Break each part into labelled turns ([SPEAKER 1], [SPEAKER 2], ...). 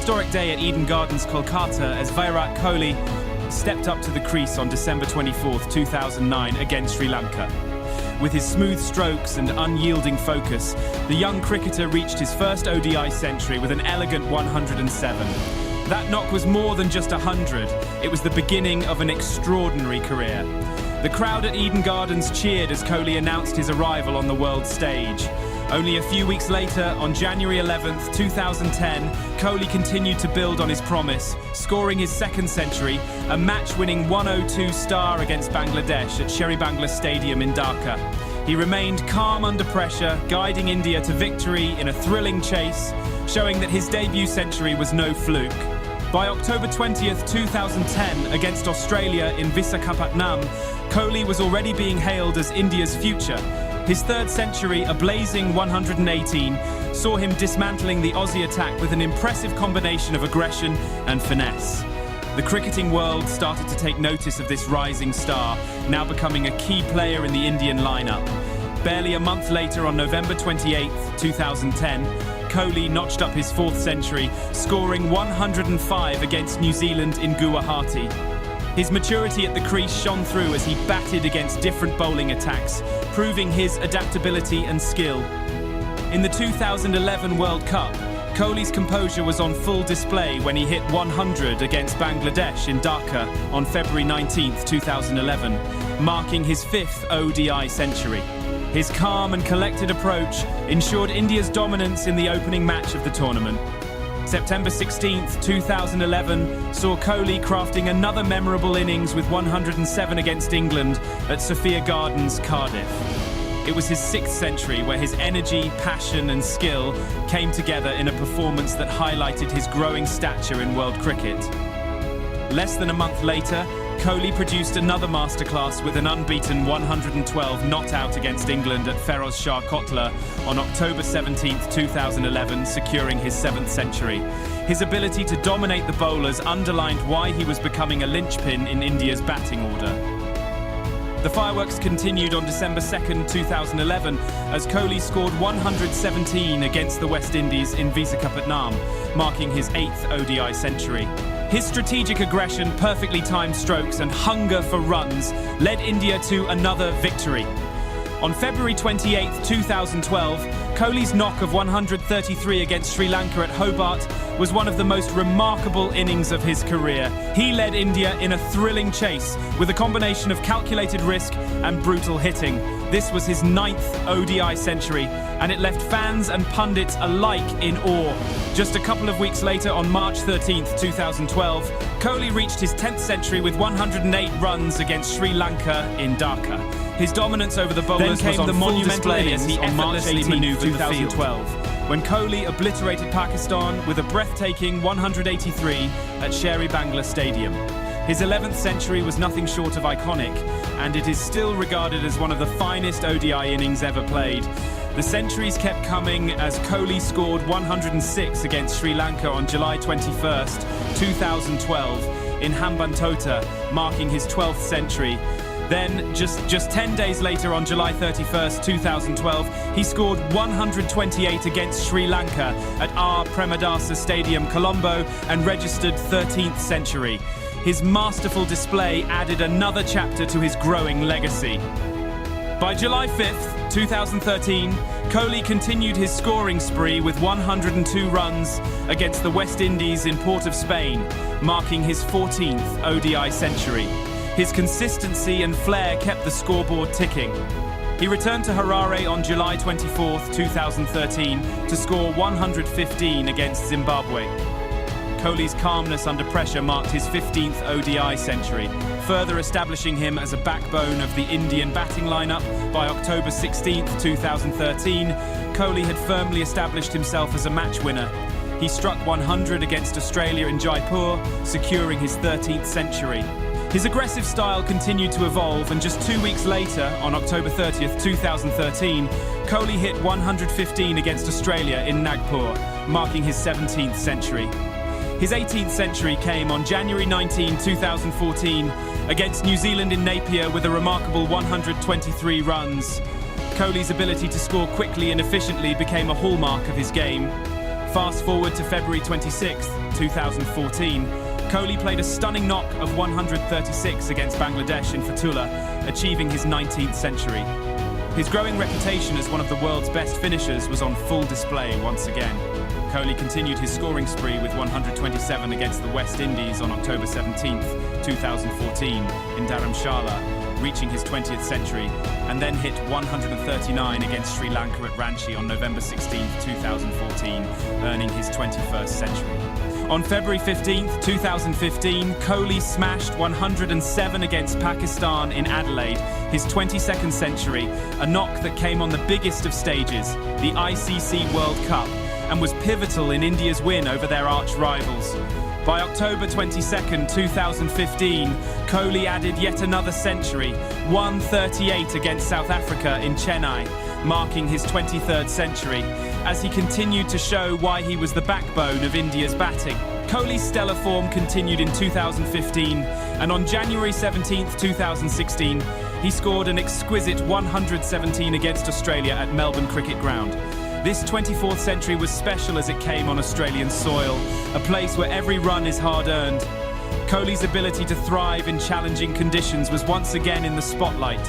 [SPEAKER 1] historic day at Eden Gardens, Kolkata, as Virat Kohli stepped up to the crease on December 24th, 2009 against Sri Lanka. With his smooth strokes and unyielding focus, the young cricketer reached his first ODI century with an elegant 107. That knock was more than just 100, it was the beginning of an extraordinary career. The crowd at Eden Gardens cheered as Kohli announced his arrival on the world stage. Only a few weeks later, on January 11th, 2010, Kohli continued to build on his promise, scoring his second century, a match-winning 102 star against Bangladesh at Sheribangla Stadium in Dhaka. He remained calm under pressure, guiding India to victory in a thrilling chase, showing that his debut century was no fluke. By October 20th, 2010, against Australia in Visakhapatnam, Kohli was already being hailed as India's future. His third century, a blazing 118, saw him dismantling the Aussie attack with an impressive combination of aggression and finesse. The cricketing world started to take notice of this rising star, now becoming a key player in the Indian lineup. Barely a month later, on November 28th, 2010, Kohli notched up his fourth century, scoring 105 against New Zealand in Guwahati. His maturity at the crease shone through as he batted against different bowling attacks, proving his adaptability and skill. In the 2011 World Cup, Kohli's composure was on full display when he hit 100 against Bangladesh in Dhaka on February 19, 2011, marking his fifth ODI century. His calm and collected approach ensured India's dominance in the opening match of the tournament. September 16, 2011, saw Kohli crafting another memorable innings with 107 against England at Sophia Gardens, Cardiff. It was his sixth century where his energy, passion and skill came together in a performance that highlighted his growing stature in world cricket. Less than a month later, Kohli produced another masterclass with an unbeaten 112 not out against England at Feroz Shah Kotla on October 17, 2011, securing his seventh century. His ability to dominate the bowlers underlined why he was becoming a linchpin in India's batting order. The fireworks continued on December 2, 2011, as Kohli scored 117 against the West Indies in Visakhapatnam, marking his eighth ODI century. His strategic aggression, perfectly timed strokes and hunger for runs led India to another victory. On February 28, 2012, Kohli's knock of 133 against Sri Lanka at Hobart was one of the most remarkable innings of his career. He led India in a thrilling chase with a combination of calculated risk and brutal hitting. This was his ninth ODI century, and it left fans and pundits alike in awe. Just a couple of weeks later, on March 13, 2012, Kohli reached his 10th century with 108 runs against Sri Lanka in Dhaka. His dominance over the bowlers was on full display as he effortlessly manoeuvred the field. When Kohli obliterated Pakistan with a breathtaking 183 at Sheribangla Stadium. His 11th century was nothing short of iconic, and it is still regarded as one of the finest ODI innings ever played. The centuries kept coming as Kohli scored 106 against Sri Lanka on July 21st, 2012 in Hambantota, marking his 12th century. Then, just 10 days later, on July 31st, 2012, he scored 128 against Sri Lanka at R. Premadasa Stadium, Colombo, and registered 13th century. His masterful display added another chapter to his growing legacy. By July 5th, 2013, Kohli continued his scoring spree with 102 runs against the West Indies in Port of Spain, marking his 14th ODI century. His consistency and flair kept the scoreboard ticking. He returned to Harare on July 24, 2013, to score 115 against Zimbabwe. Kohli's calmness under pressure marked his 15th ODI century, further establishing him as a backbone of the Indian batting lineup. By October 16, 2013, Kohli had firmly established himself as a match winner. He struck 100 against Australia in Jaipur, securing his 13th century. His aggressive style continued to evolve, and just 2 weeks later, on October 30th, 2013, Kohli hit 115 against Australia in Nagpur, marking his 17th century. His 18th century came on January 19, 2014, against New Zealand in Napier with a remarkable 123 runs. Kohli's ability to score quickly and efficiently became a hallmark of his game. Fast forward to February 26, 2014, Kohli played a stunning knock of 136 against Bangladesh in Fatullah, achieving his 19th century. His growing reputation as one of the world's best finishers was on full display once again. Kohli continued his scoring spree with 127 against the West Indies on October 17, 2014 in Dharamshala, reaching his 20th century, and then hit 139 against Sri Lanka at Ranchi on November 16, 2014, earning his 21st century. On February 15, 2015, Kohli smashed 107 against Pakistan in Adelaide, his 22nd century, a knock that came on the biggest of stages, the ICC World Cup, and was pivotal in India's win over their arch-rivals. By October 22, 2015, Kohli added yet another century, 138 against South Africa in Chennai, marking his 23rd century, as he continued to show why he was the backbone of India's batting. Kohli's stellar form continued in 2015, and on January 17, 2016, he scored an exquisite 117 against Australia at Melbourne Cricket Ground. This 24th century was special as it came on Australian soil, a place where every run is hard-earned. Kohli's ability to thrive in challenging conditions was once again in the spotlight.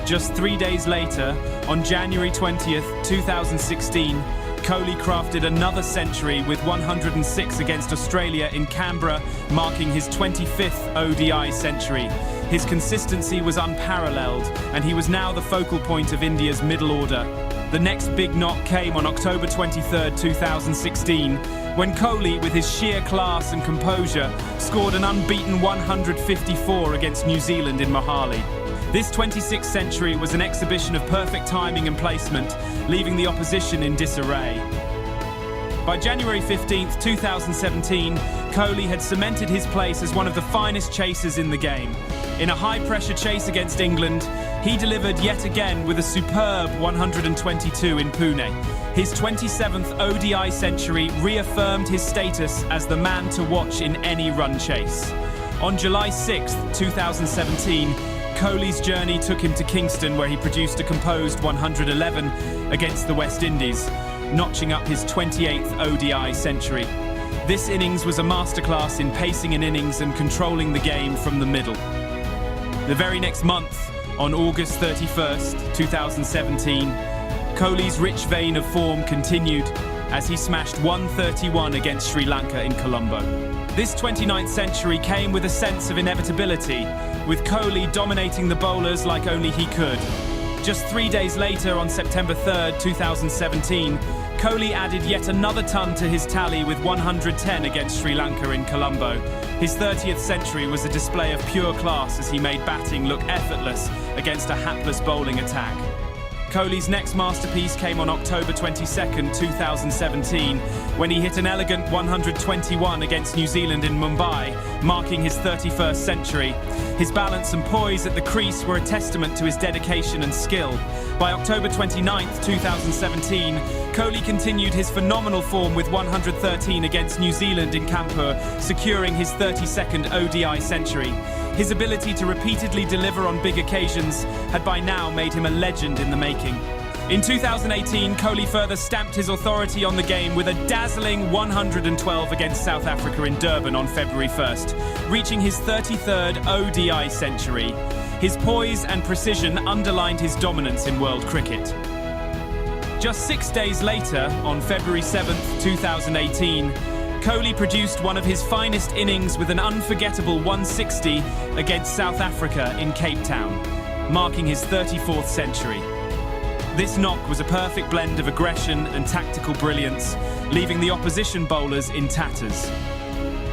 [SPEAKER 1] Just 3 days later, on January 20th, 2016, Kohli crafted another century with 106 against Australia in Canberra, marking his 25th ODI century. His consistency was unparalleled, and he was now the focal point of India's middle order. The next big knock came on October 23, 2016, when Kohli, with his sheer class and composure, scored an unbeaten 154 against New Zealand in Mohali. This 26th century was an exhibition of perfect timing and placement, leaving the opposition in disarray. By January 15, 2017, Kohli had cemented his place as one of the finest chasers in the game. In a high-pressure chase against England, he delivered yet again with a superb 122 in Pune. His 27th ODI century reaffirmed his status as the man to watch in any run chase. On July 6, 2017, Kohli's journey took him to Kingston, where he produced a composed 111 against the West Indies, notching up his 28th ODI century. This innings was a masterclass in pacing an innings and controlling the game from the middle. The very next month, on August 31st, 2017, Kohli's rich vein of form continued as he smashed 131 against Sri Lanka in Colombo. This 29th century came with a sense of inevitability, with Kohli dominating the bowlers like only he could. Just 3 days later, on September 3rd, 2017, Kohli added yet another ton to his tally with 110 against Sri Lanka in Colombo. His 30th century was a display of pure class as he made batting look effortless against a hapless bowling attack. Kohli's next masterpiece came on October 22nd, 2017, when he hit an elegant 121 against New Zealand in Mumbai, marking his 31st century. His balance and poise at the crease were a testament to his dedication and skill. By October 29th, 2017, Kohli continued his phenomenal form with 113 against New Zealand in Kanpur, securing his 32nd ODI century. His ability to repeatedly deliver on big occasions had by now made him a legend in the making. In 2018, Kohli further stamped his authority on the game with a dazzling 112 against South Africa in Durban on February 1st, reaching his 33rd ODI century. His poise and precision underlined his dominance in world cricket. Just 6 days later, on February 7th, 2018, Kohli produced one of his finest innings with an unforgettable 160 against South Africa in Cape Town, marking his 34th century. This knock was a perfect blend of aggression and tactical brilliance, leaving the opposition bowlers in tatters.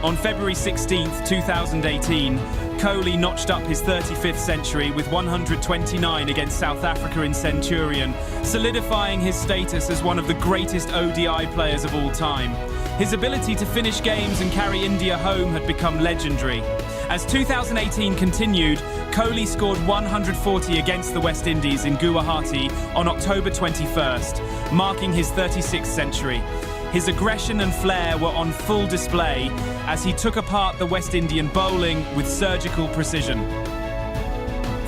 [SPEAKER 1] On February 16, 2018, Kohli notched up his 35th century with 129 against South Africa in Centurion, solidifying his status as one of the greatest ODI players of all time. His ability to finish games and carry India home had become legendary. As 2018 continued, Kohli scored 140 against the West Indies in Guwahati on October 21st, marking his 36th century. His aggression and flair were on full display as he took apart the West Indian bowling with surgical precision.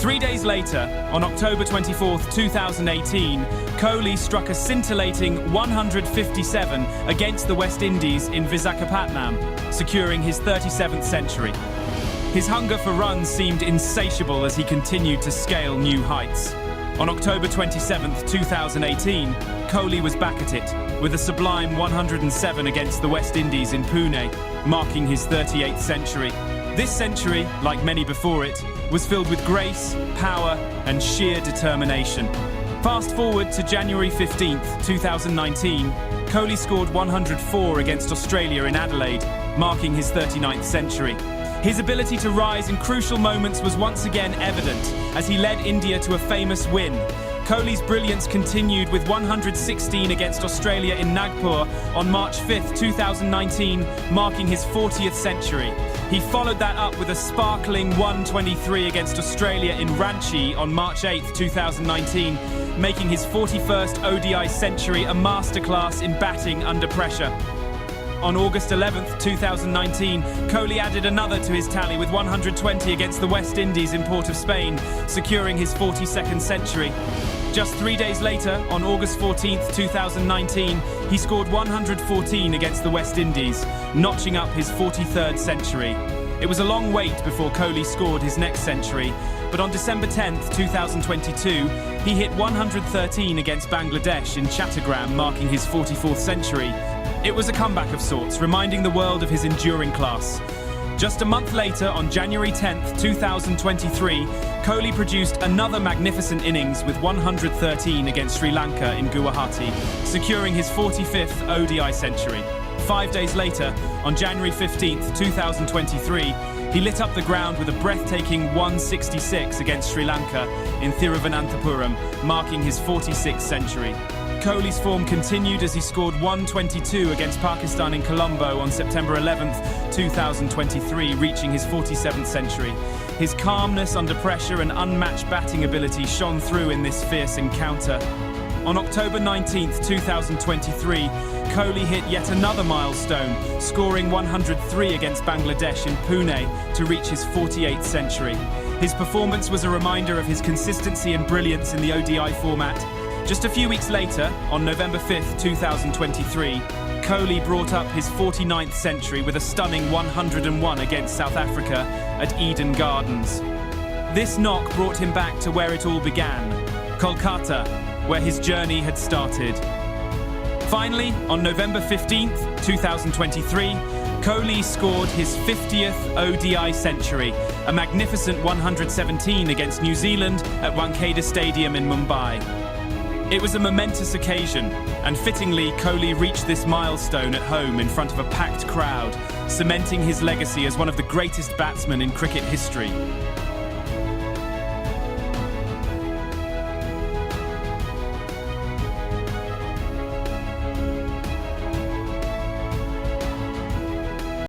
[SPEAKER 1] 3 days later, on October 24, 2018, Kohli struck a scintillating 157 against the West Indies in Visakhapatnam, securing his 37th century. His hunger for runs seemed insatiable as he continued to scale new heights. On October 27, 2018, Kohli was back at it, with a sublime 107 against the West Indies in Pune, marking his 38th century. This century, like many before it, was filled with grace, power, and sheer determination. Fast forward to January 15, 2019, Kohli scored 104 against Australia in Adelaide, marking his 39th century. His ability to rise in crucial moments was once again evident as he led India to a famous win. Kohli's brilliance continued with 116 against Australia in Nagpur on March 5, 2019, marking his 40th century. He followed that up with a sparkling 123 against Australia in Ranchi on March 8, 2019, making his 41st ODI century a masterclass in batting under pressure. On August 11, 2019, Kohli added another to his tally with 120 against the West Indies in Port of Spain, securing his 42nd century. Just 3 days later, on August 14, 2019, he scored 114 against the West Indies, notching up his 43rd century. It was a long wait before Kohli scored his next century, but on December 10, 2022, he hit 113 against Bangladesh in Chattogram, marking his 44th century. It was a comeback of sorts, reminding the world of his enduring class. Just a month later, on January 10, 2023, Kohli produced another magnificent innings with 113 against Sri Lanka in Guwahati, securing his 45th ODI century. 5 days later, on January 15, 2023, he lit up the ground with a breathtaking 166 against Sri Lanka in Thiruvananthapuram, marking his 46th century. Kohli's form continued as he scored 122 against Pakistan in Colombo on September 11, 2023, reaching his 47th century. His calmness under pressure and unmatched batting ability shone through in this fierce encounter. On October 19, 2023, Kohli hit yet another milestone, scoring 103 against Bangladesh in Pune to reach his 48th century. His performance was a reminder of his consistency and brilliance in the ODI format. Just a few weeks later, on November 5, 2023, Kohli brought up his 49th century with a stunning 101 against South Africa at Eden Gardens. This knock brought him back to where it all began, Kolkata, where his journey had started. Finally, on November 15, 2023, Kohli scored his 50th ODI century, a magnificent 117 against New Zealand at Wankhede Stadium in Mumbai. It was a momentous occasion, and fittingly, Kohli reached this milestone at home in front of a packed crowd, cementing his legacy as one of the greatest batsmen in cricket history.